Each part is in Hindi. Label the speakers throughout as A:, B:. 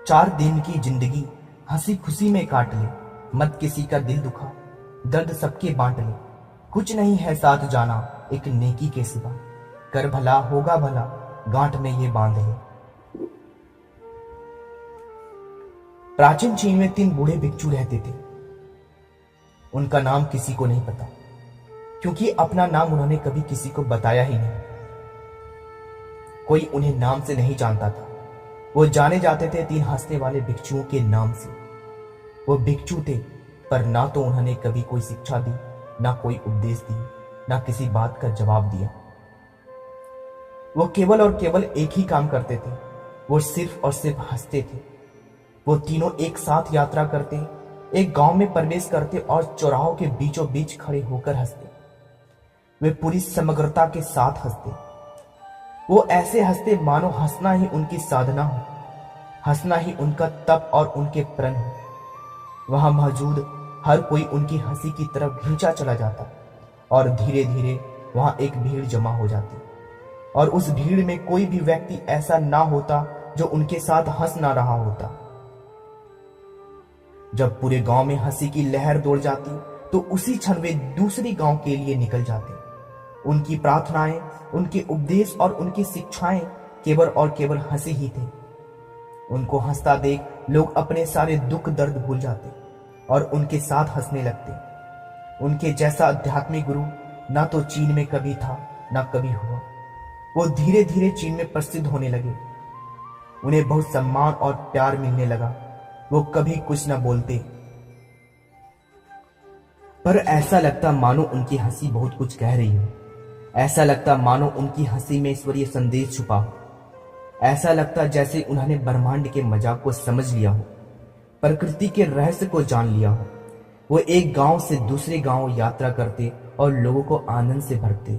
A: 4 दिन की जिंदगी हंसी खुशी में काट ले, मत किसी का दिल दुखा, दर्द सबके बांट ले। कुछ नहीं है साथ जाना एक नेकी के सिवा, कर भला होगा भला गांठ में ये बांध ले। प्राचीन चीन में 3 बूढ़े भिक्षु रहते थे। उनका नाम किसी को नहीं पता, क्योंकि अपना नाम उन्होंने कभी किसी को बताया ही नहीं। कोई उन्हें नाम से नहीं जानता था। वो जाने जाते थे 3 हंसने वाले भिक्षुओं के नाम से। वो भिक्षु थे, पर ना तो उन्होंने कभी कोई शिक्षा दी, ना कोई उपदेश दी, ना किसी बात का जवाब दिया। वो केवल और केवल एक ही काम करते थे, वो सिर्फ और सिर्फ हंसते थे। वो तीनों एक साथ यात्रा करते, एक गांव में प्रवेश करते और चौराहों के बीचों बीच खड़े होकर हंसते। वे पूरी समग्रता के साथ हंसते। वो ऐसे हंसते मानो हंसना ही उनकी साधना हो, हंसना ही उनका तप और उनके प्रण हो। वहां मौजूद हर कोई उनकी हंसी की तरफ खींचा चला जाता और धीरे धीरे वहां एक भीड़ जमा हो जाती, और उस भीड़ में कोई भी व्यक्ति ऐसा ना होता जो उनके साथ हंस ना रहा होता। जब पूरे गांव में हंसी की लहर दौड़ जाती तो उसी क्षण वे दूसरी गांव के लिए निकल जाते। उनकी प्रार्थनाएं, उनके उपदेश और उनकी शिक्षाएं केवल और केवल हंसी ही थे। उनको हंसता देख लोग अपने सारे दुख दर्द भूल जाते और उनके साथ हंसने लगते। उनके जैसा आध्यात्मिक गुरु ना तो चीन में कभी था, ना कभी हुआ। वो धीरे धीरे चीन में प्रसिद्ध होने लगे। उन्हें बहुत सम्मान और प्यार मिलने लगा। वो कभी कुछ न बोलते, पर ऐसा लगता मानो उनकी हंसी बहुत कुछ कह रही हो। ऐसा लगता मानो उनकी हंसी में ईश्वरीय संदेश छुपा हो। ऐसा लगता जैसे उन्होंने ब्रह्मांड के मजाक को समझ लिया हो, प्रकृति के रहस्य को जान लिया हो। वो एक गांव से दूसरे गांव यात्रा करते और लोगों को आनंद से भरते।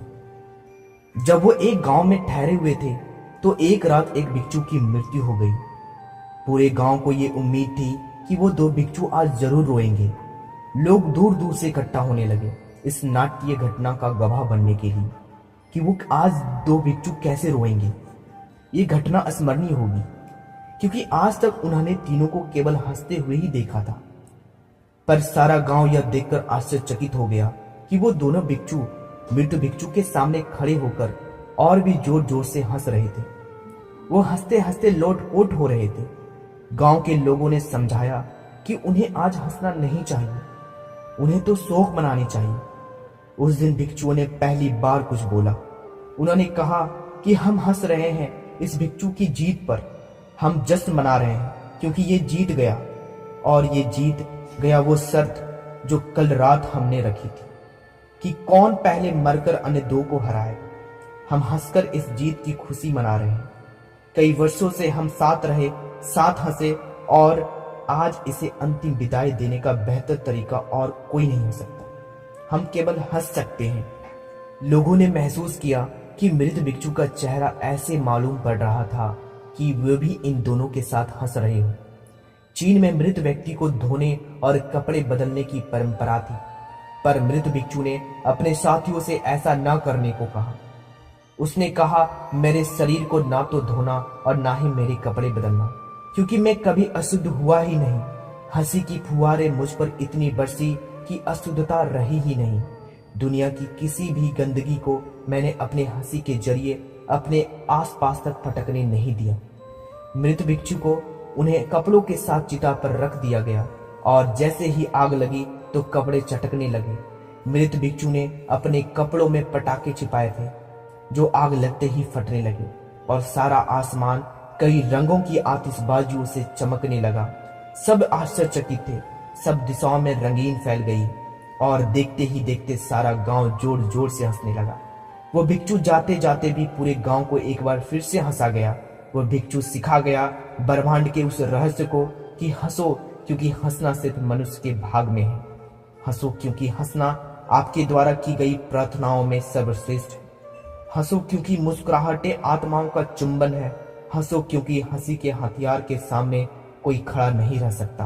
A: जब वो एक गांव में ठहरे हुए थे तो एक रात एक भिक्षु की मृत्यु हो गई। पूरे गांव को ये उम्मीद थी कि वो 2 भिक्षु आज जरूर रोएंगे। लोग दूर दूर से इकट्ठा होने लगे इस नाट्य घटना का गवाह बनने के लिए कि वो आज 2 भिक्षु कैसे रोएंगे। ये घटना अस्मरणीय होगी, क्योंकि आज तक उन्होंने तीनों को केवल हंसते हुए ही देखा था। पर सारा गांव यह देखकर आश्चर्यचकित हो गया कि वो दोनों भिक्षु मृत भिक्षु के सामने खड़े होकर और भी जोर जोर से हंस रहे थे। वो हंसते हंसते लोटपोट हो रहे थे। गांव के लोगों ने समझाया कि उन्हें आज हंसना नहीं चाहिए, उन्हें तो शोक मनानी चाहिए। उस दिन भिक्षुओं ने पहली बार कुछ बोला। उन्होंने कहा कि हम हंस रहे हैं इस भिक्षु की जीत पर, हम जश्न मना रहे हैं क्योंकि ये जीत गया, और ये जीत गया वो शर्त जो कल रात हमने रखी थी कि कौन पहले मरकर अन्य 2 को हराए। हम हंसकर इस जीत की खुशी मना रहे हैं। कई वर्षों से हम साथ रहे, साथ हंसे, और आज इसे अंतिम विदाई देने का बेहतर तरीका और कोई नहीं हो सकता। हम केवल हंस सकते हैं। लोगों ने महसूस किया कि मृत भिक्षु का चेहरा ऐसे मालूम पड़ रहा था कि वे भी इन दोनों के साथ हंस रहे हो। चीन में मृत व्यक्ति को धोने और कपड़े बदलने की परंपरा थी, पर मृत भिक्षु ने अपने साथियों से ऐसा न करने को कहा। उसने कहा, मेरे शरीर को ना तो धोना और ना ही मेरे कपड़े बदलना, क्योंकि मैं कभी अशुद्ध हुआ ही नहीं। हंसी की फुहारें मुझ पर इतनी बरसी कि अशुद्धता रही ही नहीं। दुनिया की किसी भी गंदगी को मैंने अपने हंसी के जरिए अपने आसपास तक फटकने नहीं दिया। मृत भिक्षु को उन्हें कपड़ों के साथ चिता पर रख दिया गया, और जैसे ही आग लगी तो कपड़े चटकने लगे। मृत भिक्षु ने अपने कपड़ों में पटाखे छिपाए थे जो आग लगते ही फटने लगे, और सारा आसमान कई रंगों की आतिशबाजियों से चमकने लगा। सब आश्चर्यचकित थे। सब दिशाओं में रंगीन फैल गई, और देखते ही देखते सारा गांव जोर जोर से हंसने लगा। वो भिक्षु जाते जाते भी पूरे गांव को एक बार फिर से हंसा गया। वो भिक्षु सिखा गया ब्रह्मांड के उस रहस्य को कि हंसो, क्योंकि हंसना सिर्फ मनुष्य के भाग में है। हंसो क्योंकि हंसना आपके द्वारा की गई प्रार्थनाओं में सर्वश्रेष्ठ है। हंसो क्योंकि मुस्कुराहटें आत्माओं का चुंबन है। हंसो क्योंकि हंसी के हथियार के सामने कोई खड़ा नहीं रह सकता।